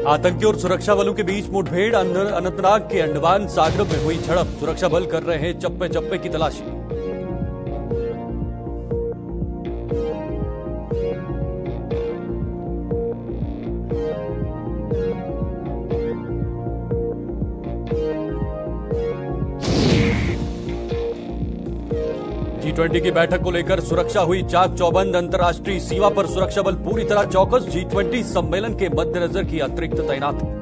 आतंकी और सुरक्षा बलों के बीच मुठभेड़, अनंतनाग के अंडमान सागर में हुई झड़प। सुरक्षा बल कर रहे हैं चप्पे चप्पे की तलाशी। G20 की बैठक को लेकर सुरक्षा हुई चाक चौबंद। अंतर्राष्ट्रीय सीमा पर सुरक्षा बल पूरी तरह चौकस। G20 सम्मेलन के मद्देनजर की अतिरिक्त तैनाती।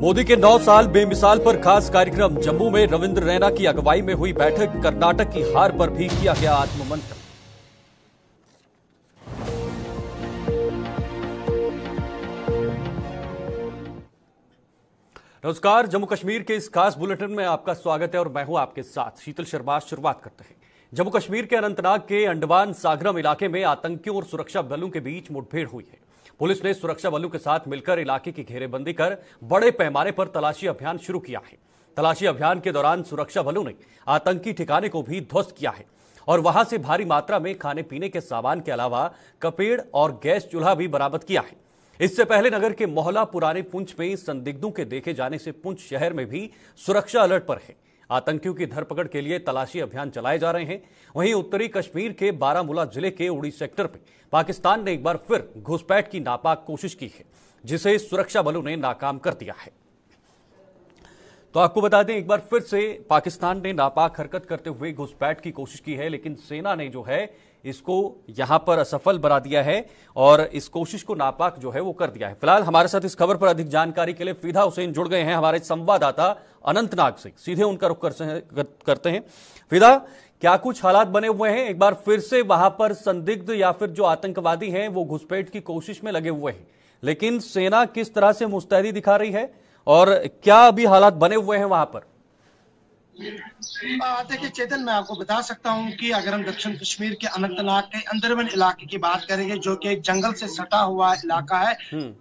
मोदी के 9 साल बेमिसाल पर खास कार्यक्रम। जम्मू में रविंद्र रैना की अगुवाई में हुई बैठक। कर्नाटक की हार पर भी किया गया आत्ममंथन। नमस्कार, जम्मू कश्मीर के इस खास बुलेटिन में आपका स्वागत है और मैं हूं आपके साथ शीतल शर्मा। शुरुआत करते हैं। जम्मू कश्मीर के अनंतनाग के अंडमान सागरम इलाके में आतंकियों और सुरक्षा बलों के बीच मुठभेड़ हुई है। पुलिस ने सुरक्षा बलों के साथ मिलकर इलाके की घेरेबंदी कर बड़े पैमाने पर तलाशी अभियान शुरू किया है। तलाशी अभियान के दौरान सुरक्षा बलों ने आतंकी ठिकाने को भी ध्वस्त किया है और वहां से भारी मात्रा में खाने पीने के सामान के अलावा कपेड़ और गैस चूल्हा भी बरामद किया है। इससे पहले नगर के मोहल्ला पुराने पुंछ में संदिग्धों के देखे जाने से पुंछ शहर में भी सुरक्षा अलर्ट पर है। आतंकियों की धरपकड़ के लिए तलाशी अभियान चलाए जा रहे हैं। वहीं उत्तरी कश्मीर के बारामूला जिले के उड़ी सेक्टर में पाकिस्तान ने एक बार फिर घुसपैठ की नापाक कोशिश की है, जिसे सुरक्षा बलों ने नाकाम कर दिया है। तो आपको बता दें, एक बार फिर से पाकिस्तान ने नापाक हरकत करते हुए घुसपैठ की कोशिश की है, लेकिन सेना ने जो है इसको यहां पर असफल बना दिया है और इस कोशिश को नापाक जो है वो कर दिया है। फिलहाल हमारे साथ इस खबर पर अधिक जानकारी के लिए फिदा हुसैन जुड़ गए हैं, हमारे संवाददाता अनंतनाग से। सीधे उनका रुख करते हैं। फिदा, क्या कुछ हालात बने हुए हैं? एक बार फिर से वहां पर संदिग्ध या फिर जो आतंकवादी हैं वो घुसपैठ की कोशिश में लगे हुए हैं, लेकिन सेना किस तरह से मुस्तैदी दिखा रही है और क्या अभी हालात बने हुए हैं वहां पर? देखिए चेतन, मैं आपको बता सकता हूं कि अगर हम दक्षिण कश्मीर के अनंतनाग के अंदरवन इलाके की बात करेंगे, जो कि एक जंगल से सटा हुआ इलाका है,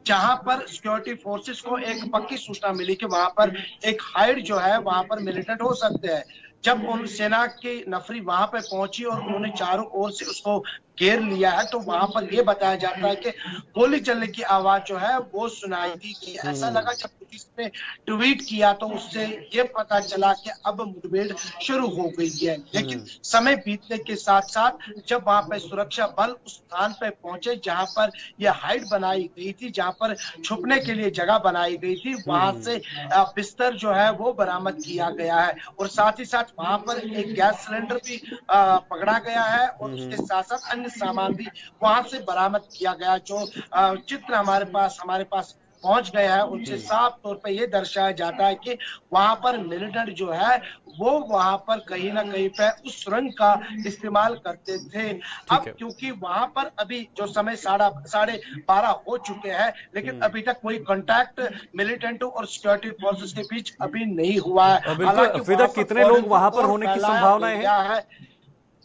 जहां पर सिक्योरिटी फोर्सेस को एक पक्की सूचना मिली कि वहां पर एक हाइड जो है वहां पर मिलिटेंट हो सकते हैं। जब उन सेना की नफरी वहां पर पहुंची और उन्होंने चारों ओर से उसको घेर लिया है, तो वहां पर यह बताया जाता है कि गोली चलने की आवाज जो है वो सुनाई दी कि ऐसा लगा। जब पुलिस ने ट्वीट किया तो उससे ये पता चला कि अब मुठभेड़ शुरू हो गई है। लेकिन समय बीतने के साथ साथ जब वहां पर सुरक्षा बल उस स्थान पर पहुंचे जहां पर यह हाइड बनाई गई थी, जहां पर छुपने के लिए जगह बनाई गई थी, वहां से बिस्तर जो है वो बरामद किया गया है और साथ ही साथ वहां पर एक गैस सिलेंडर भी पकड़ा गया है और उसके साथ साथ अन्य सामान भी वहां से बरामद किया गया। जो चित्र हमारे पास पहुंच गया है, उनसे साफ तौर पे ये दर्शाया जाता है कि वहां पर मिलिटेंट जो है वो वहां पर कहीं ना कहीं पे उस सुरंग का इस्तेमाल करते थे। अब क्योंकि वहां पर अभी जो समय 12:30 हो चुके हैं, लेकिन अभी तक कोई कांटेक्ट मिलिटेंट और सिक्योरिटी फोर्सेस के बीच अभी नहीं हुआ है। हालांकि कितने लोग वहां पर होने की संभावना है?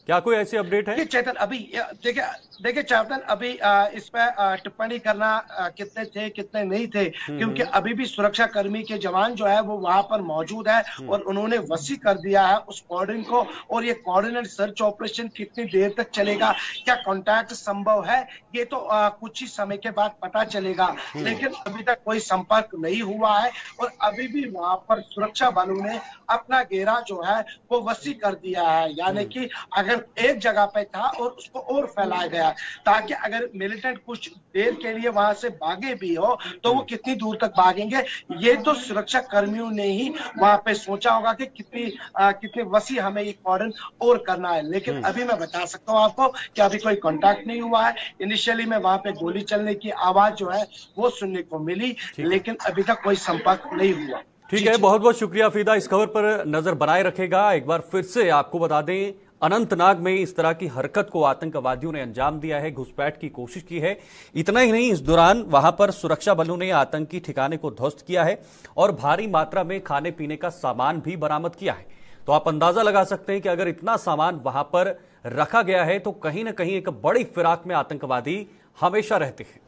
क्या कोई ऐसी अपडेट है? चेतन, अभी देखिए चेतन, अभी इस पर टिप्पणी करना कितने थे कितने नहीं थे, क्योंकि अभी भी सुरक्षा कर्मी के जवान जो है वो वहां पर मौजूद है और उन्होंने वसी कर दिया है उस कॉर्डन को। और ये कोऑर्डिनेट सर्च ऑपरेशन कितनी देर तक चलेगा, क्या कांटेक्ट संभव है, ये तो कुछ ही समय के बाद पता चलेगा। लेकिन अभी तक कोई संपर्क नहीं हुआ है और अभी भी वहां पर सुरक्षा बलों ने अपना घेरा जो है वो वसी कर दिया है। यानी कि अगर एक जगह पे था और उसको और फैलाया गया, ताकि अगर मिलिटेंट कुछ देर के लिए वहां से भागे भी हो तो वो कितनी दूर तक भागेंगे, ये तो सुरक्षा कर्मियों ने ही वहां पे सोचा होगा कि कितने वसी हमें ये कॉर्डन और करना है। लेकिन अभी मैं बता सकता हूँ आपको कि अभी कोई कांटेक्ट नहीं हुआ है। इनिशियली में वहां पे गोली चलने की आवाज जो है वो सुनने को मिली, लेकिन अभी तक कोई संपर्क नहीं हुआ। ठीक है, बहुत बहुत शुक्रिया फिदा, इस खबर पर नजर बनाए रखेगा। एक बार फिर से आपको बता दें, अनंतनाग में इस तरह की हरकत को आतंकवादियों ने अंजाम दिया है, घुसपैठ की कोशिश की है। इतना ही नहीं, इस दौरान वहां पर सुरक्षा बलों ने आतंकी ठिकाने को ध्वस्त किया है और भारी मात्रा में खाने पीने का सामान भी बरामद किया है। तो आप अंदाजा लगा सकते हैं कि अगर इतना सामान वहां पर रखा गया है तो कहीं ना कहीं एक बड़ी फिराक में आतंकवादी हमेशा रहते हैं।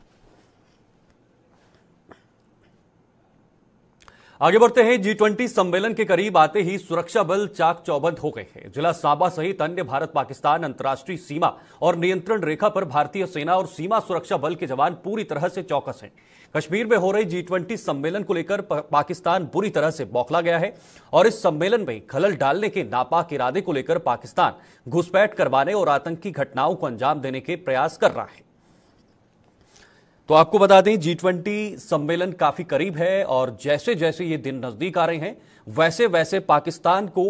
आगे बढ़ते हैं। G20 सम्मेलन के करीब आते ही सुरक्षा बल चाक चौबंद हो गए हैं। जिला सांबा सहित अन्य भारत पाकिस्तान अंतर्राष्ट्रीय सीमा और नियंत्रण रेखा पर भारतीय सेना और सीमा सुरक्षा बल के जवान पूरी तरह से चौकस हैं। कश्मीर में हो रही G20 सम्मेलन को लेकर पाकिस्तान बुरी तरह से बौखला गया है और इस सम्मेलन में खलल डालने के नापाक इरादे को लेकर पाकिस्तान घुसपैठ करवाने और आतंकी घटनाओं को अंजाम देने के प्रयास कर रहा है। तो आपको बता दें, G20 सम्मेलन काफी करीब है और जैसे जैसे ये दिन नजदीक आ रहे हैं वैसे वैसे पाकिस्तान को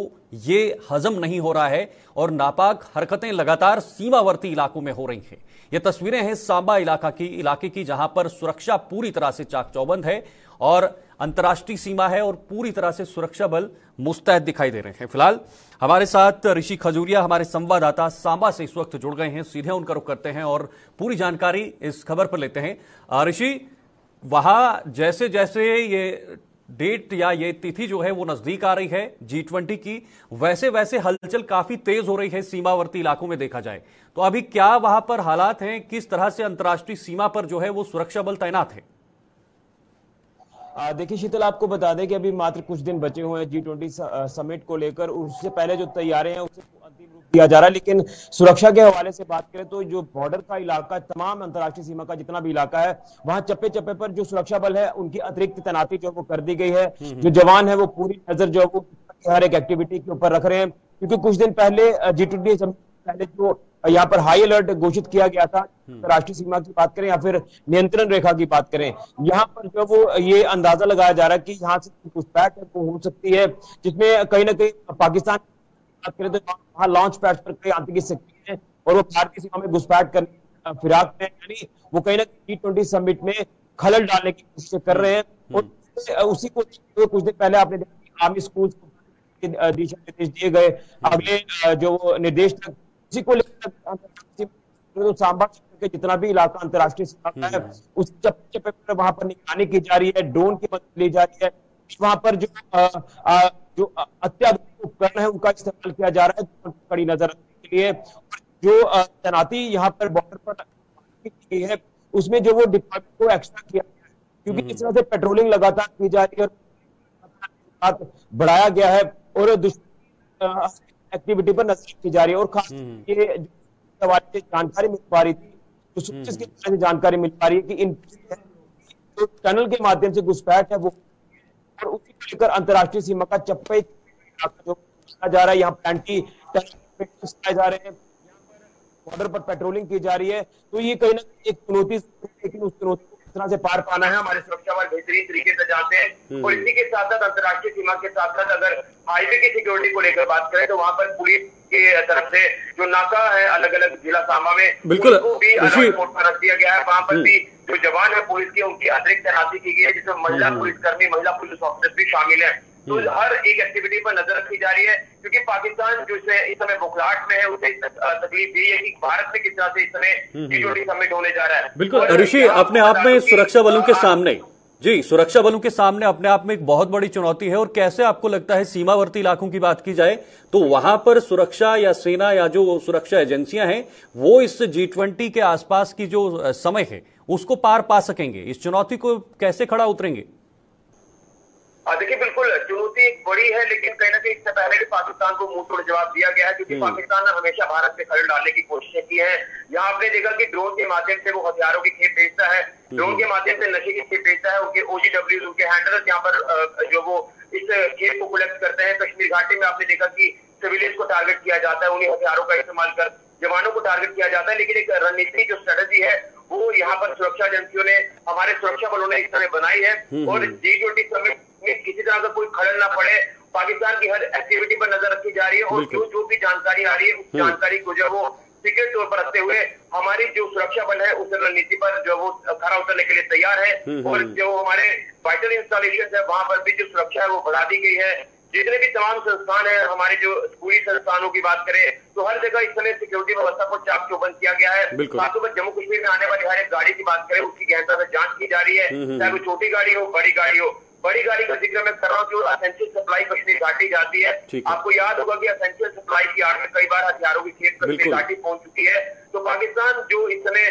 ये हजम नहीं हो रहा है और नापाक हरकतें लगातार सीमावर्ती इलाकों में हो रही हैं। ये तस्वीरें हैं सांबा इलाके की जहां पर सुरक्षा पूरी तरह से चाक चौबंद है और अंतर्राष्ट्रीय सीमा है और पूरी तरह से सुरक्षा बल मुस्तैद दिखाई दे रहे हैं। फिलहाल हमारे साथ ऋषि खजूरिया, हमारे संवाददाता सांबा से इस वक्त जुड़ गए हैं। सीधे उनका रुख करते हैं और पूरी जानकारी इस खबर पर लेते हैं। ऋषि, वहां जैसे जैसे ये डेट या ये तिथि जो है वो नजदीक आ रही है G20 की, वैसे वैसे हलचल काफी तेज हो रही है सीमावर्ती इलाकों में देखा जाए तो अभी क्या वहां पर हालात हैं? किस तरह से अंतर्राष्ट्रीय सीमा पर जो है वो सुरक्षा बल तैनात है? देखिए शीतल, आपको बता दें कि अभी मात्र कुछ दिन बचे हुए हैं G20 समिट को लेकर। उससे पहले जो तैयारियां हैं उसे अंतिम रूप दिया जा रहा है। लेकिन सुरक्षा के हवाले से बात करें तो जो बॉर्डर का इलाका, तमाम अंतर्राष्ट्रीय सीमा का जितना भी इलाका है, वहां चप्पे चप्पे पर जो सुरक्षा बल है उनकी अतिरिक्त तैनाती जो वो कर दी गई है। जो जवान है वो पूरी नजर जो वो हर एक एक्टिविटी के ऊपर रख रहे हैं, क्योंकि कुछ दिन पहले G20 समिट पहले जो यहाँ पर हाई अलर्ट घोषित किया गया था, राष्ट्रीय सीमा की बात करें या फिर नियंत्रण रेखा की बात करें, यहाँ पर जो वो ये अंदाजा लगाया जा रहा है कि यहाँ से घुसपैठ हो सकती है, जिसमें कहीं ना कहीं पाकिस्तान की बात करें तो वहाँ लॉन्च पैड पर कई आतंकी शक्ति है और वो भारतीय सीमा में घुसपैठ करने फिराक में, यानी वो कहीं ना कहीं G20 समिट में खलल डालने की कोशिश कर रहे हैं। और उसी को कुछ दिन पहले आपने देखा आर्मी स्कूल दिशा निर्देश दिए गए, अगले जो निर्देश तक उसी को लेकर तो सांबा के जितना भी इलाका अंतर्राष्ट्रीय सीमा है उस चप्पे पर वहां पर निगरानी की जा रही है, ड्रोन की मदद ली जा रही है। वहां पर जो अत्याधुनिक उपकरण है उनका इस्तेमाल किया जा रहा है कड़ी नजर रखने के लिए। जो तैनाती यहाँ पर बॉर्डर पर की गई है उसमें जो वो डिपार्टमेंट को एक्स्ट्रा किया गया है, क्योंकि इस तरह से पेट्रोलिंग लगातार की जा रही है और बढ़ाया गया है और एक्टिविटी पर नजर रखी जा रही है। और खास ये हवाले से जानकारी मिल पा रही थी, तो जानकारी मिल पा रही है कि इन जो टनल के माध्यम से घुसपैठ है वो, और उसी को लेकर अंतर्राष्ट्रीय सीमा का चप्पे जो जा रहा है, यहाँ एंटी जा रहे हैं, बॉर्डर पर पेट्रोलिंग की जा रही है। तो ये कहीं ना एक चुनौती, लेकिन उस चुनौती को किस तरह से पार पाना है हमारे सुरक्षा बल बेहतरीन तरीके से जानते हैं। और इसी के साथ साथ अंतर्राष्ट्रीय सीमा के साथ साथ अगर हाईवे की सिक्योरिटी को लेकर बात करें तो वहां पर पुलिस के तरफ से जो नाका है अलग अलग जिला सांबा में, उनको भी अलग मोड पर रख दिया गया है। वहां पर भी जो जवान है पुलिस के उनकी अतिरिक्त तैनाती की गई है, जिसमें महिला पुलिसकर्मी, महिला पुलिस ऑफिसर भी शामिल है। तो हर एक एक्टिविटी पर नजर रखी जा रही है, क्योंकि पाकिस्तान जो इस समय बुखलाहट में है उसे तकलीफ यही है कि भारत में किस तरह से इस समय G20 समिट होने जा रहा है। बिल्कुल ऋषि, अपने आप में सुरक्षा बलों के सामने सुरक्षा बलों के सामने अपने आप में एक बहुत बड़ी चुनौती है। और कैसे आपको लगता है, सीमावर्ती इलाकों की बात की जाए तो वहां पर सुरक्षा या सेना या जो सुरक्षा एजेंसियां हैं वो इस G20 के आसपास की जो समय है उसको पार पा सकेंगे? इस चुनौती को कैसे खड़ा उतरेंगे? देखिए बिल्कुल चुनौती बड़ी है, लेकिन कहीं ना कहीं इससे पहले भी पाकिस्तान को मुंह तोड़ जवाब दिया गया है, क्योंकि पाकिस्तान ने हमेशा भारत पे खलल डालने की कोशिशें की हैं। यहाँ आपने देखा कि ड्रोन के माध्यम से वो हथियारों की खेप भेजता है, ड्रोन के माध्यम से नशे की खेप भेजता है। उनके OGWs, उनके हैंडलर्स यहाँ पर जो वो इस खेप को कलेक्ट करते हैं। कश्मीर घाटी में आपने देखा कि सिविलियंस को टारगेट किया जाता है, उन्हीं हथियारों का इस्तेमाल कर जवानों को टारगेट किया जाता है। लेकिन एक रणनीति जो स्ट्रेटेजी है वो यहाँ पर सुरक्षा एजेंसियों ने, हमारे सुरक्षा बलों ने इस तरह बनाई है। और G20 समिट में किसी तरह का कोई खलल ना पड़े, पाकिस्तान की हर एक्टिविटी पर नजर रखी जा रही है। और जो भी जानकारी आ रही है उस जानकारी को जो वो सीक्रेट तौर पर रखते हुए हमारी जो सुरक्षा बल है उस रणनीति पर जो वो खरा उतरने के लिए तैयार है। और जो हमारे वाइटल इंस्टॉलेशन है वहां पर भी जो सुरक्षा है वो बढ़ा दी गई है। जितने भी तमाम संस्थान है, हमारे जो स्कूली संस्थानों की बात करें तो हर जगह इस समय सिक्योरिटी व्यवस्था को चाक चौबंद किया गया है। साथ ही जम्मू कश्मीर में आने वाली हर एक गाड़ी की बात करें उसकी गहनता से जांच की जा रही है, चाहे वो छोटी गाड़ी हो बड़ी गाड़ी हो। बड़ी गाड़ी का जिक्र मैं कर रहा हूँ, जो असेंशियल सप्लाई कश्मीर घाटी जाती है। आपको याद होगा कि असेंशियल सप्लाई की आड़ में कई बार हथियारों की खेप कश्मीर घाटी पहुंच चुकी है। तो पाकिस्तान जो इस समय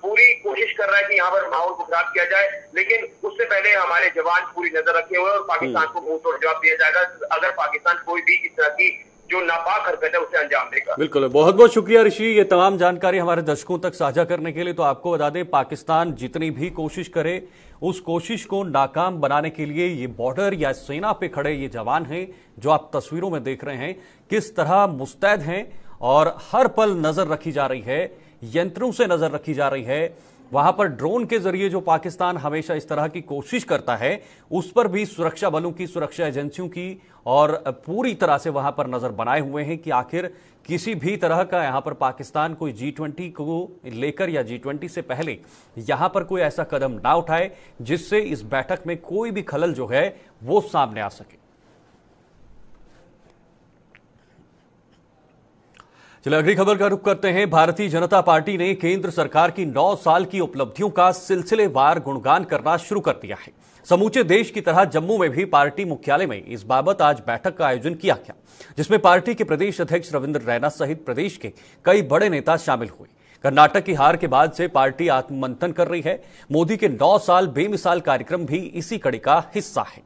पूरी कोशिश कर रहा है कि यहाँ पर माहौल को खराब किया जाए, लेकिन उससे पहले हमारे जवान पूरी नजर रखे हुए और पाकिस्तान को मुंह तोड़ जवाब दिया जाएगा अगर पाकिस्तान कोई भी इस तरह की जो नापाक हरकत है उसे अंजाम देगा। बिल्कुल, बहुत बहुत शुक्रिया ऋषि, ये तमाम जानकारी हमारे दर्शकों तक साझा करने के लिए। तो आपको बता दें, पाकिस्तान जितनी भी कोशिश करे, उस कोशिश को नाकाम बनाने के लिए ये बॉर्डर या सेना पे खड़े ये जवान हैं जो आप तस्वीरों में देख रहे हैं, किस तरह मुस्तैद हैं और हर पल नजर रखी जा रही है, यंत्रों से नजर रखी जा रही है। वहां पर ड्रोन के जरिए जो पाकिस्तान हमेशा इस तरह की कोशिश करता है, उस पर भी सुरक्षा बलों की, सुरक्षा एजेंसियों की और पूरी तरह से वहां पर नजर बनाए हुए हैं कि आखिर किसी भी तरह का यहां पर पाकिस्तान कोई G20 को लेकर या G20 से पहले यहां पर कोई ऐसा कदम ना उठाए जिससे इस बैठक में कोई भी खलल जो है वो सामने आ सके। चलिए अगली खबर का रुख करते हैं। भारतीय जनता पार्टी ने केंद्र सरकार की 9 साल की उपलब्धियों का सिलसिलेवार गुणगान करना शुरू कर दिया है। समूचे देश की तरह जम्मू में भी पार्टी मुख्यालय में इस बाबत आज बैठक का आयोजन किया गया, जिसमें पार्टी के प्रदेश अध्यक्ष रविंद्र रैना सहित प्रदेश के कई बड़े नेता शामिल हुए। कर्नाटक की हार के बाद से पार्टी आत्ममंथन कर रही है। मोदी के 9 साल बेमिसाल कार्यक्रम भी इसी कड़ी का हिस्सा है।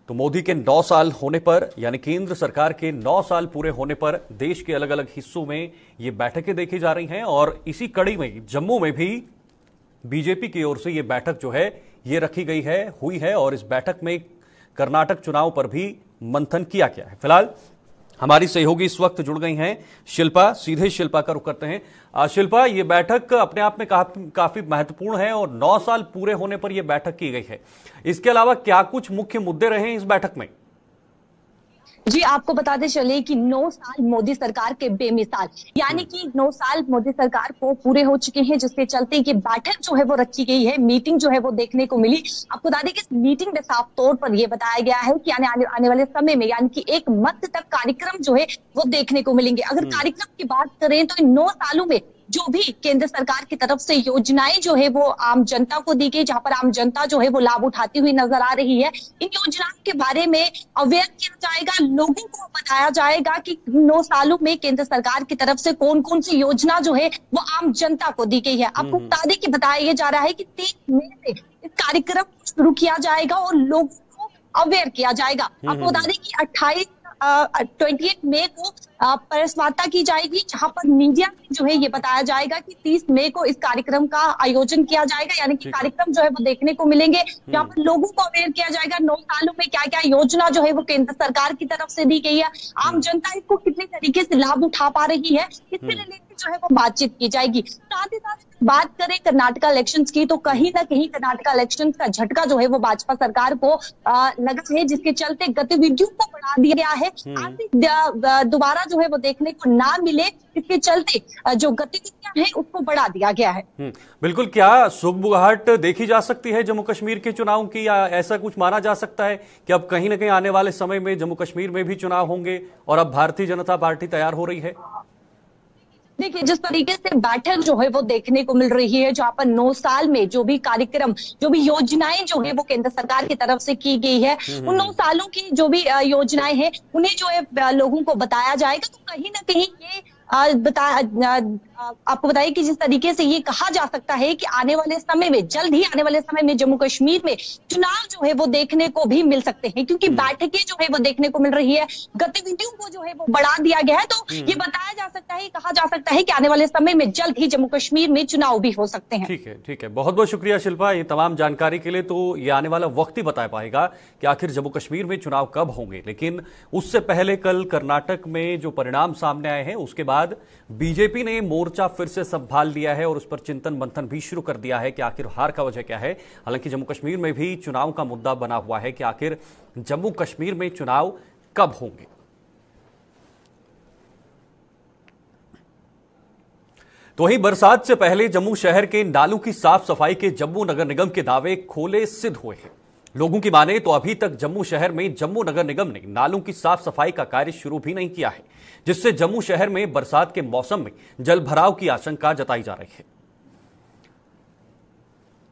तो मोदी के 9 साल होने पर, यानी केंद्र सरकार के 9 साल पूरे होने पर देश के अलग अलग हिस्सों में ये बैठकें देखी जा रही हैं और इसी कड़ी में जम्मू में भी बीजेपी की ओर से ये बैठक जो है ये रखी गई है, हुई है और इस बैठक में कर्नाटक चुनाव पर भी मंथन किया गया है। फिलहाल हमारी सहयोगी इस वक्त जुड़ गई हैं शिल्पा, सीधे शिल्पा का रुख करते हैं। शिल्पा, ये बैठक अपने आप में काफी महत्वपूर्ण है और 9 साल पूरे होने पर यह बैठक की गई है। इसके अलावा क्या कुछ मुख्य मुद्दे रहे हैं इस बैठक में? जी, आपको बताते चले कि 9 साल मोदी सरकार के बेमिसाल, यानी कि 9 साल मोदी सरकार को पूरे हो चुके हैं, जिसके चलते कि बैठक जो है वो रखी गई है, मीटिंग जो है वो देखने को मिली। आपको बता दें कि इस मीटिंग में साफ तौर पर यह बताया गया है कि आने वाले समय में, यानी कि 1 मत तक कार्यक्रम जो है वो देखने को मिलेंगे। अगर कार्यक्रम की बात करें तो इन 9 सालों में जो भी केंद्र सरकार की तरफ से योजनाएं जो है वो आम जनता को दी गई, जहां पर आम जनता जो है वो लाभ उठाती हुई नजर आ रही है। इन योजनाओं के बारे में अवेयर किया जाएगा, लोगों को बताया जाएगा कि 9 सालों में केंद्र सरकार की तरफ से कौन कौन सी योजना जो है वो आम जनता को दी गई है। आपको बता दें कि बताया जा रहा है कि 30 मई से इस कार्यक्रम को शुरू किया जाएगा और लोगों को अवेयर किया जाएगा। आपको बता दें कि 28 मई को प्रेस वार्ता की जाएगी, जहां पर मीडिया में जो है ये बताया जाएगा कि 30 मई को इस कार्यक्रम का आयोजन किया जाएगा, यानी कि कार्यक्रम जो है वो देखने को मिलेंगे, जहां पर लोगों को अवेयर किया जाएगा 9 सालों में क्या क्या योजना जो है वो केंद्र सरकार की तरफ से दी गई है, आम जनता इसको कितने तरीके से लाभ उठा पा रही है, इससे रिलेटेड जो है वो बातचीत की जाएगी। साथ ही साथ बात करें कर्नाटक इलेक्शंस की, तो कहीं ना कहीं कर्नाटक इलेक्शंस का झटका जो है वो भाजपा सरकार को लगा है, जिसके चलते गतिविधियों को बढ़ा दिया गया है। आर्थिक दोबारा जो है वो देखने को ना मिले, इसके चलते जो गतिविधियां हैं उसको बढ़ा दिया गया है। बिल्कुल, क्या सुगबुगाहट देखी जा सकती है जम्मू कश्मीर के चुनाव की, या ऐसा कुछ माना जा सकता है कि अब कहीं ना कहीं आने वाले समय में जम्मू कश्मीर में भी चुनाव होंगे और अब भारतीय जनता पार्टी तैयार हो रही है? देखिए, जिस तरीके से बैठक जो है वो देखने को मिल रही है, जहां पर 9 साल में जो भी कार्यक्रम, जो भी योजनाएं जो है वो केंद्र सरकार की तरफ से की गई है, उन 9 सालों की जो भी योजनाएं हैं उन्हें जो है लोगों को बताया जाएगा। तो कहीं ना कहीं ये आपको बताइए कि जिस तरीके से ये कहा जा सकता है कि आने वाले समय में, जल्द ही आने वाले समय में जम्मू कश्मीर में चुनाव जो है वो देखने को भी मिल सकते हैं, क्योंकि बैठकें जो है वो देखने को मिल रही है, गतिविधियों को जो है वो बढ़ा दिया गया है। तो ये बताया जा सकता है, कहा जा सकता है कि आने वाले समय में जल्द ही जम्मू कश्मीर में चुनाव भी हो सकते हैं। ठीक है, ठीक है, बहुत बहुत शुक्रिया शिल्पा ये तमाम जानकारी के लिए। तो ये आने वाला वक्त ही बता पाएगा कि आखिर जम्मू कश्मीर में चुनाव कब होंगे, लेकिन उससे पहले कल कर्नाटक में जो परिणाम सामने आए हैं उसके बाद बीजेपी ने मोर्चा फिर से संभाल लिया है और उस पर चिंतन मंथन भी शुरू कर दिया है कि आखिर हार का वजह क्या है। हालांकि जम्मू कश्मीर में भी चुनाव का मुद्दा बना हुआ है कि आखिर जम्मू कश्मीर में चुनाव कब होंगे। तो वहीं बरसात से पहले जम्मू शहर के नालों की साफ सफाई के जम्मू नगर निगम के दावे खोले सिद्ध हुए हैं। लोगों की माने तो अभी तक जम्मू शहर में जम्मू नगर निगम ने नालों की साफ सफाई का कार्य शुरू भी नहीं किया है, जिससे जम्मू शहर में बरसात के मौसम में जलभराव की आशंका जताई जा रही है।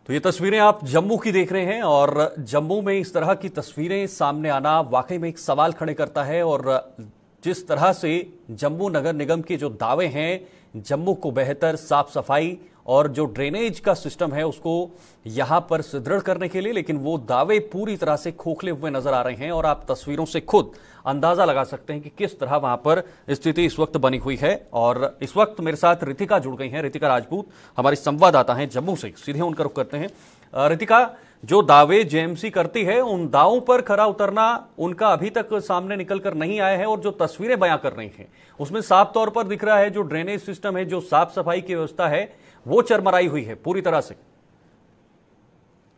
तो ये तस्वीरें आप जम्मू की देख रहे हैं और जम्मू में इस तरह की तस्वीरें सामने आना वाकई में एक सवाल खड़े करता है। और जिस तरह से जम्मू नगर निगम के जो दावे हैं जम्मू को बेहतर साफ सफाई और जो ड्रेनेज का सिस्टम है उसको यहां पर सुदृढ़ करने के लिए, लेकिन वो दावे पूरी तरह से खोखले हुए नजर आ रहे हैं। और आप तस्वीरों से खुद अंदाजा लगा सकते हैं कि किस तरह वहां पर स्थिति इस वक्त बनी हुई है। और इस वक्त मेरे साथ रितिका जुड़ गई हैं। रितिका राजपूत हमारी संवाददाता हैं जम्मू से, सीधे उनका रुख करते हैं। रितिका, जो दावे जेएमसी करती है उन दावों पर खरा उतरना उनका अभी तक सामने निकल कर नहीं आया है, और जो तस्वीरें बयां कर रही हैं उसमें साफ तौर पर दिख रहा है जो ड्रेनेज सिस्टम है, जो साफ सफाई की व्यवस्था है वो चरमराई हुई है पूरी तरह से।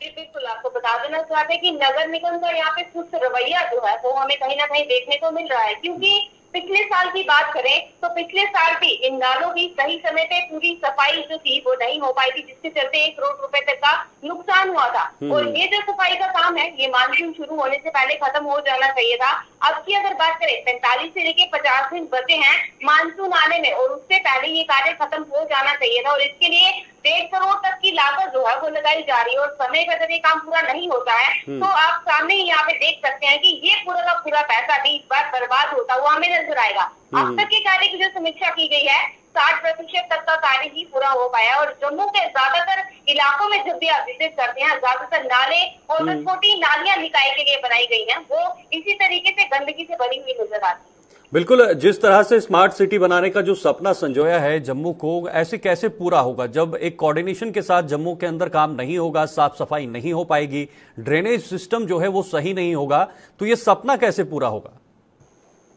बिल्कुल, आपको बता देना चाहते हैं कि नगर निगम का यहाँ पे सुस्त रवैया जो है वो हमें कहीं ना कहीं देखने को मिल रहा है। क्योंकि पिछले साल की बात करें तो पिछले साल भी इन नालों की सही समय पे पूरी सफाई जो थी वो नहीं हो पाई थी, जिसके चलते 1 करोड़ रुपए तक का नुकसान हुआ था। और ये जो सफाई का काम है ये मानसून शुरू होने से पहले खत्म हो जाना चाहिए था। अब की अगर बात करें 45 से लेके 50 दिन बचे हैं मानसून आने में, और उससे पहले ये कार्य खत्म हो जाना चाहिए था। और इसके लिए 1.5 करोड़ तक की लागत जो है वो लगाई जा रही है। और समय पर जब ये काम पूरा नहीं होता है तो आप सामने ही यहाँ पे देख सकते हैं कि ये पूरा का पूरा पैसा भी इस बार बर्बाद होता हुआ हमें नजर आएगा। अब तक के कार्य की जो समीक्षा की गई है 60% तक का कार्य ही पूरा हो पाया। और जम्मू के ज्यादातर इलाकों में जब भी आप विजिट करते हैं ज्यादातर नाले और जो छोटी नालियां निकाय के लिए बनाई गई हैं वो इसी तरीके से गंदगी से भरी हुई नजर आती है। बिल्कुल, जिस तरह से स्मार्ट सिटी बनाने का जो सपना संजोया है जम्मू को, ऐसे कैसे पूरा होगा जब एक कोऑर्डिनेशन के साथ जम्मू के अंदर काम नहीं होगा, साफ सफाई नहीं हो पाएगी, ड्रेनेज सिस्टम जो है वो सही नहीं होगा, तो ये सपना कैसे पूरा होगा?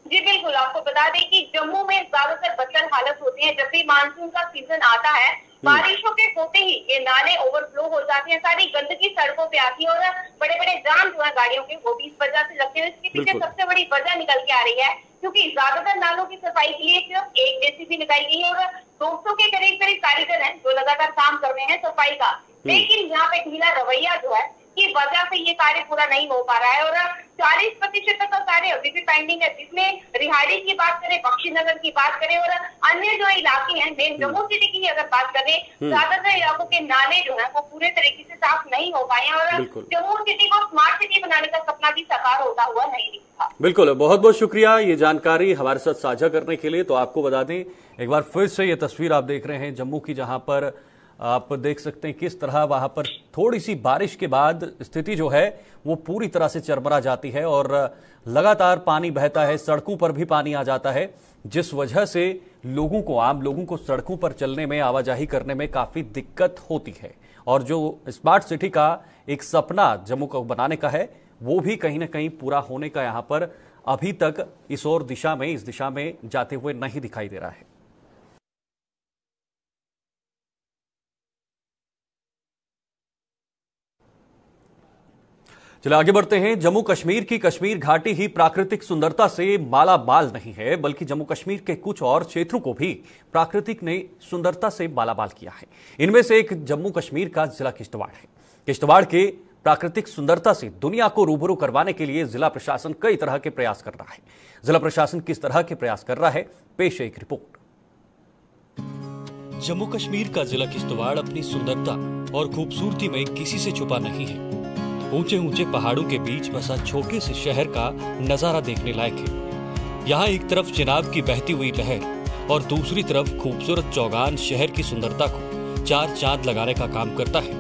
जी बिल्कुल, आपको बता दें कि जम्मू में ज्यादातर बदतर हालत होती है जब भी मानसून का सीजन आता है। बारिशों के होते ही ये नाले ओवरफ्लो हो जाते हैं, सारी गंदगी सड़कों पे आती है और बड़े बड़े जाम जो है गाड़ियों के वो भी इस वजह से लगते हैं। इसके पीछे सबसे बड़ी वजह निकल के आ रही है क्योंकि ज्यादातर नालों की सफाई के लिए सिर्फ 1 जेसीबी लगाई गई है और 200 के करीब कारीगर हैं जो लगातार काम कर रहे हैं सफाई का। लेकिन यहाँ पे ढीला रवैया जो है की वजह से ये कार्य पूरा नहीं हो पा रहा है। और 40% तक का कार्य अभी भी पेंडिंग है, जिसमें रिहाड़ी की बात करें, बख्शीनगर की बात करें और अन्य जो इलाके हैं मेन जम्मू सिटी की अगर बात करें ज्यादातर इलाकों के नाले जो है वो पूरे तरीके से साफ नहीं हो पाए हैं और जम्मू सिटी को स्मार्ट सिटी बनाने का सपना भी साकार होता हुआ नहीं दिखा। बिल्कुल, बहुत बहुत शुक्रिया ये जानकारी हमारे साथ साझा करने के लिए। तो आपको बता दें एक बार फिर से ये तस्वीर आप देख रहे हैं जम्मू की, जहां पर आप देख सकते हैं किस तरह वहां पर थोड़ी सी बारिश के बाद स्थिति जो है वो पूरी तरह से चरमरा जाती है और लगातार पानी बहता है, सड़कों पर भी पानी आ जाता है, जिस वजह से लोगों को, आम लोगों को सड़कों पर चलने में, आवाजाही करने में काफी दिक्कत होती है। और जो स्मार्ट सिटी का एक सपना जम्मू को बनाने का है वो भी कहीं ना कहीं पूरा होने का यहां पर अभी तक इस दिशा में जाते हुए नहीं दिखाई दे रहा है। चलिए आगे बढ़ते हैं। जम्मू कश्मीर की कश्मीर घाटी ही प्राकृतिक सुंदरता से माला माल नहीं है, बल्कि जम्मू कश्मीर के कुछ और क्षेत्रों को भी प्राकृतिक ने सुंदरता से मालामाल किया है। इनमें से एक जम्मू कश्मीर का जिला किश्तवाड़ है। किश्तवाड़ के प्राकृतिक सुंदरता से दुनिया को रूबरू करवाने के लिए जिला प्रशासन कई तरह के प्रयास कर रहा है। जिला प्रशासन किस तरह के प्रयास कर रहा है, पेश है एक रिपोर्ट। जम्मू कश्मीर का जिला किश्तवाड़ अपनी सुंदरता और खूबसूरती में किसी से छुपा नहीं है। ऊंचे ऊंचे पहाड़ों के बीच बसा छोटे से शहर का नजारा देखने लायक है। यहाँ एक तरफ चिनाब की बहती हुई लहर और दूसरी तरफ खूबसूरत चौगान शहर की सुंदरता को 4 चांद लगाने का काम करता है।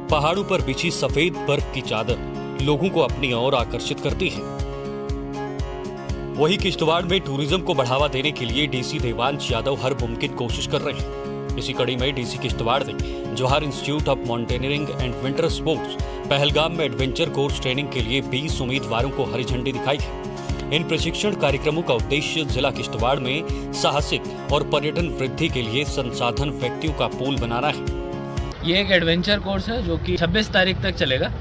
पहाड़ों पर बिछी सफेद बर्फ की चादर लोगों को अपनी ओर आकर्षित करती है। वही किश्तवाड़ में टूरिज्म को बढ़ावा देने के लिए डीसी देवांश यादव हर मुमकिन कोशिश कर रहे हैं। इसी कड़ी में डीसी किश्तवाड़ ने Jawahar institute of mountaineering and winter sports Pahalgam में एडवेंचर कोर्स ट्रेनिंग के लिए 20 उम्मीदवारों को हरी झंडी दिखाई है। इन प्रशिक्षण कार्यक्रमों का उद्देश्य जिला किश्तवाड़ में साहसिक और पर्यटन वृद्धि के लिए संसाधन व्यक्तियों का पूल बनाना है। ये एक एडवेंचर कोर्स है जो कि 26 तारीख तक चलेगा।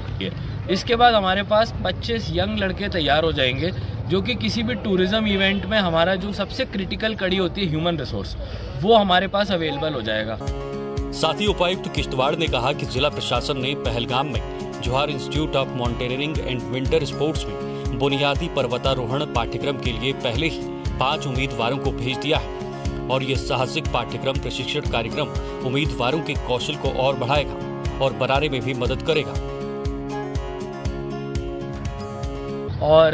इसके बाद हमारे पास 25 यंग लड़के तैयार हो जाएंगे जो कि किसी भी टूरिज्म इवेंट में हमारा जो सबसे क्रिटिकल कड़ी होती है ह्यूमन रिसोर्स, वो हमारे पास अवेलेबल हो जाएगा। साथ ही उपायुक्त किश्तवाड़ ने कहा कि जिला प्रशासन ने पहलगाम में Jawahar institute of mountaineering and winter sports में बुनियादी पर्वतारोहण पाठ्यक्रम के लिए पहले ही 5 उम्मीदवारों को भेज दिया है और ये साहसिक पाठ्यक्रम प्रशिक्षण कार्यक्रम उम्मीदवारों के कौशल को और बढ़ाएगा। और बनाने में भी मदद करेगा। और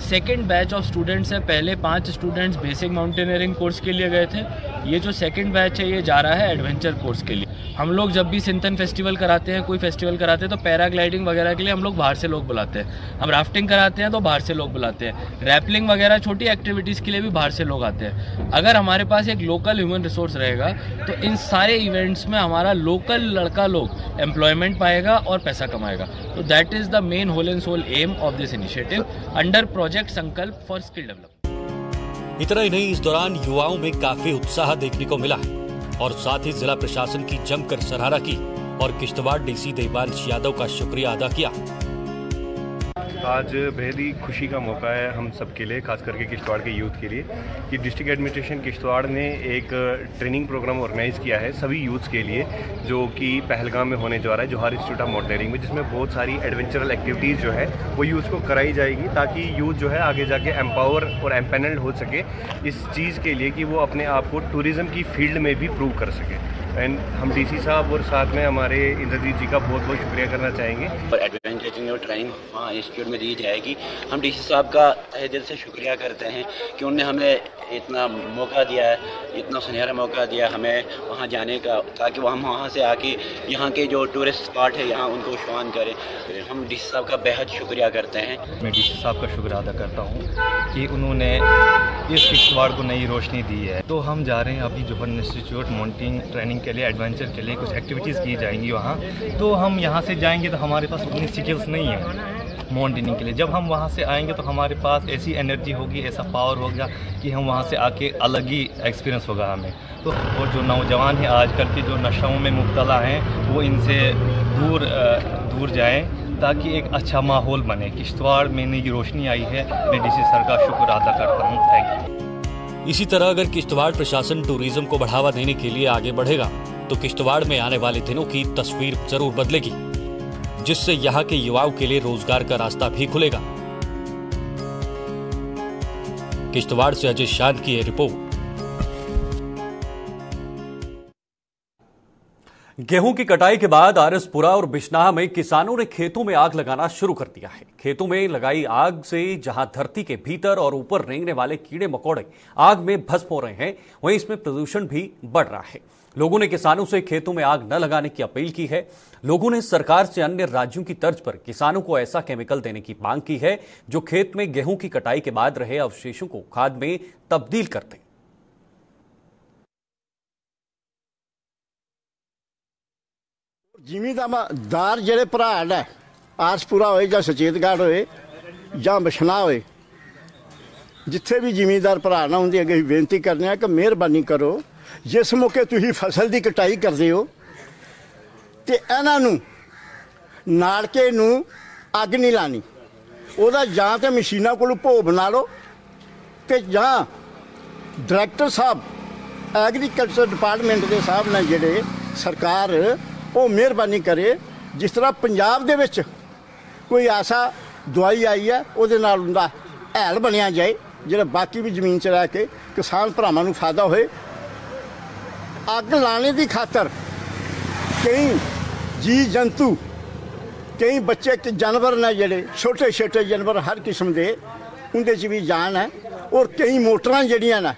सेकंड बैच ऑफ स्टूडेंट्स है, पहले 5 स्टूडेंट्स बेसिक माउंटेनियरिंग कोर्स के लिए गए थे। ये जो सेकंड बैच है ये जा रहा है एडवेंचर कोर्स के लिए। हम लोग जब भी सिंथन फेस्टिवल कराते हैं, कोई फेस्टिवल कराते हैं, तो पैराग्लाइडिंग वगैरह के लिए हम लोग बाहर से लोग बुलाते हैं। हम राफ्टिंग कराते हैं तो बाहर से लोग बुलाते हैं। रैपलिंग वगैरह छोटी एक्टिविटीज़ के लिए भी बाहर से लोग आते हैं। अगर हमारे पास एक लोकल ह्यूमन रिसोर्स रहेगा तो इन सारे इवेंट्स में हमारा लोकल लड़का लोग एम्प्लॉयमेंट पाएगा और पैसा कमाएगा। तो that is the main whole and sole aim of this initiative under project Sankalp for skill development. इतना ही नहीं, इस दौरान युवाओं में काफी उत्साह देखने को मिला है और साथ ही जिला प्रशासन की जमकर सराहना की और किश्तवाड़ डीसी देवांश यादव का शुक्रिया अदा किया। आज बेहद ही खुशी का मौका है हम सबके लिए, खास करके किश्तवाड़ के यूथ के लिए, कि डिस्ट्रिक्ट एडमिनिस्ट्रेशन किश्तवाड़ ने एक ट्रेनिंग प्रोग्राम ऑर्गेनाइज़ किया है सभी यूथ्स के लिए, जो कि पहलगाम में होने जा रहा है जोहार इंस्टीट्यूट ऑफ माउंटेनियरिंग में, जिसमें बहुत सारी एडवेंचरल एक्टिविटीज़ जो है वो यूथ को कराई जाएगी, ताकि यूथ जो है आगे जाके एम्पावर और एम्पैनल्ड हो सके इस चीज़ के लिए कि वो अपने आप को टूरिज़्म की फील्ड में भी प्रूव कर सके। एंड हम डीसी साहब और साथ में हमारे इंद्रजीत जी का बहुत बहुत शुक्रिया करना चाहेंगे। और एडवेंचरिंग और ट्रेनिंग वहाँ इंस्टीट्यूट में दी जाएगी। हम डीसी साहब का तहे दिल से शुक्रिया करते हैं कि उन्होंने हमें इतना मौका दिया है, इतना सुनहरा मौका दिया हमें वहाँ जाने का, ताकि हम वहाँ से आके यहाँ के जो टूरिस्ट स्पॉट है यहाँ उनको शो ऑन करें। हम डीसी साहब का बेहद शुक्रिया करते हैं। मैं डीसी साहब का शुक्रिया अदा करता हूँ कि उन्होंने इस किश्तवाड़ को नई रोशनी दी है। तो हम जा रहे हैं अभी जोहार इंस्टीट्यूट माउंटेनिंग ट्रेनिंग के लिए, एडवेंचर के लिए कुछ एक्टिविटीज़ की जाएंगी वहाँ। तो हम यहाँ से जाएंगे तो हमारे पास उतनी स्किल्स नहीं है माउंटेनिंग के लिए। जब हम वहाँ से आएंगे तो हमारे पास ऐसी एनर्जी होगी, ऐसा पावर होगा कि हम वहाँ से आके अलग ही एक्सपीरियंस होगा हमें। तो और जो नौजवान हैं आजकल के जो नशों में मुब्तला हैं वो इनसे दूर जाएं, ताकि एक अच्छा माहौल बने। किश्तवाड़ में नई रोशनी आई है, मैं डीसी सर का शुक्र अदा करता हूँ। Thank you. इसी तरह अगर किश्तवाड़ प्रशासन टूरिज्म को बढ़ावा देने के लिए आगे बढ़ेगा तो किश्तवाड़ में आने वाले दिनों की तस्वीर जरूर बदलेगी, जिससे यहाँ के युवाओं के लिए रोजगार का रास्ता भी खुलेगा। किश्तवाड़ से अजय शान की रिपोर्ट। गेहूं की कटाई के बाद आरएसपुरा और बिश्नाह में किसानों ने खेतों में आग लगाना शुरू कर दिया है। खेतों में लगाई आग से जहां धरती के भीतर और ऊपर रेंगने वाले कीड़े मकोड़े आग में भस्म हो रहे हैं, वहीं इसमें प्रदूषण भी बढ़ रहा है। लोगों ने किसानों से खेतों में आग न लगाने की अपील की है। लोगों ने सरकार से अन्य राज्यों की तर्ज पर किसानों को ऐसा केमिकल देने की मांग की है जो खेत में गेहूं की कटाई के बाद रहे अवशेषों को खाद में तब्दील कर दे। ਜ਼ਿਮੀਂਦਾਰ ਜਿਹੜੇ ਭਰਾ ਨੇ ਆਰਸਪੁਰਾ ਹੋਏ ਜਾਂ ਸਚੇਤਗੜ੍ਹ ਹੋਏ ਜਾਂ ਬਿਸ਼ਨਾਹ ਹੋਏ, ਜਿੱਥੇ ਵੀ ਜ਼ਿਮੀਂਦਾਰ ਭਰਾ ਨਾ ਹੁੰਦੇ ਅੱਗੇ ਬੇਨਤੀ ਕਰਨੇ ਆ ਕਿ ਮਿਹਰਬਾਨੀ ਕਰੋ, ਜਿਸ ਮੌਕੇ ਤੁਸੀਂ ਫਸਲ ਦੀ ਕਟਾਈ ਕਰਦੇ ਹੋ ਤੇ ਇਹਨਾਂ ਨੂੰ ਨਾੜਕੇ ਨੂੰ ਅੱਗ ਨਹੀਂ ਲਾਣੀ। ਉਹਦਾ ਜਾਂ ਤੇ ਮਸ਼ੀਨਾਂ ਕੋਲ ਭੋ ਬਣਾ ਲਓ ਤੇ ਜਾਂ ਡਾਇਰੈਕਟਰ ਸਾਹਿਬ ਐਗਰੀਕਲਚਰ ਡਿਪਾਰਟਮੈਂਟ ਦੇ ਸਾਹਿਬ ਨੇ ਜਿਹੜੇ ਸਰਕਾਰ ਉਹ ਮਿਹਰਬਾਨੀ ਕਰੇ, ਜਿਸ ਤਰ੍ਹਾਂ ਪੰਜਾਬ ਦੇ ਵਿੱਚ ਕੋਈ ਐਸਾ ਦਵਾਈ ਆਈ ਹੈ ਉਹਦੇ ਨਾਲ ਉਹਦਾ ਹੈਲ ਬਣਿਆ ਜਾਏ, ਜਿਹੜਾ ਬਾਕੀ ਵੀ ਜ਼ਮੀਨ 'ਚ ਰਹਿ ਕੇ ਕਿਸਾਨ ਭਰਾਵਾਂ ਨੂੰ ਫਾਇਦਾ ਹੋਏ। ਅੱਗ ਲਾਣੇ ਦੀ ਖਾਤਰ ਕਈ ਜੀ ਜੰਤੂ, ਕਈ ਬੱਚੇ ਜਾਨਵਰ ਨੇ ਜਿਹੜੇ ਛੋਟੇ ਛੋਟੇ ਜਾਨਵਰ ਹਰ ਕਿਸਮ ਦੇ, ਉਹਦੇ 'ਚ ਵੀ ਜਾਨ ਹੈ। ਔਰ ਕਈ ਮੋਟਰਾਂ ਜਿਹੜੀਆਂ ਨੇ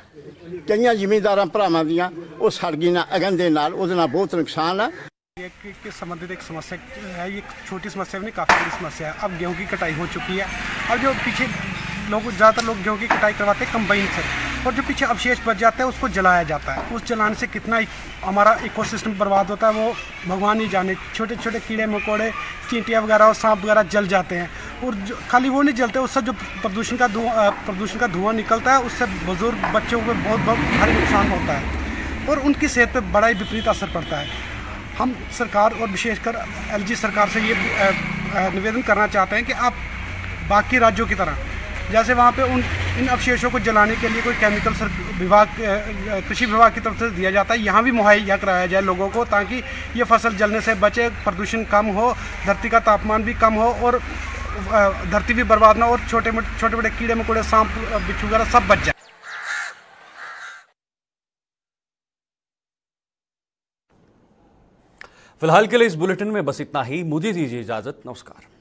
ਕਈਆਂ ਜ਼ਿਮੀਂਦਾਰਾਂ ਭਰਾਵਾਂ ਦੀਆਂ ਉਹ ਸੜ ਗਈਆਂ ਅਗਨ ਦੇ ਨਾਲ, ਉਹਦੇ ਨਾਲ बहुत नुकसान है। के संबंधित एक समस्या है, ये छोटी समस्या नहीं, काफ़ी बड़ी समस्या है। अब गेहूं की कटाई हो चुकी है। अब जो पीछे लोग, ज़्यादातर लोग गेहूं की कटाई करवाते हैं कंबाइन से, और जो पीछे अवशेष बच जाता है उसको जलाया जाता है। उस जलाने से कितना हमारा इकोसिस्टम बर्बाद होता है वो भगवान ही जाने। छोटे छोटे कीड़े मकोड़े, चींटियाँ वगैरह और सांप वगैरह जल जाते हैं। और जो खाली वो नहीं जलते, उससे जो प्रदूषण का धुआं निकलता है उससे बुजुर्ग बच्चों को बहुत भारी नुकसान होता है और उनकी सेहत पर बड़ा ही विपरीत असर पड़ता है। हम सरकार और विशेषकर एलजी सरकार से ये निवेदन करना चाहते हैं कि आप बाकी राज्यों की तरह, जैसे वहाँ पे इन अवशेषों को जलाने के लिए कोई केमिकल विभाग, कृषि विभाग की तरफ से दिया जाता है, यहाँ भी मुहैया कराया जाए लोगों को, ताकि ये फसल जलने से बचे, प्रदूषण कम हो, धरती का तापमान भी कम हो और धरती भी बर्बाद ना हो और छोटे बड़े कीड़े मकोड़े, सांप, बिच्छू वगैरह सब बच जाए। फिलहाल के लिए इस बुलेटिन में बस इतना ही। मुझे दीजिए इजाजत। नमस्कार।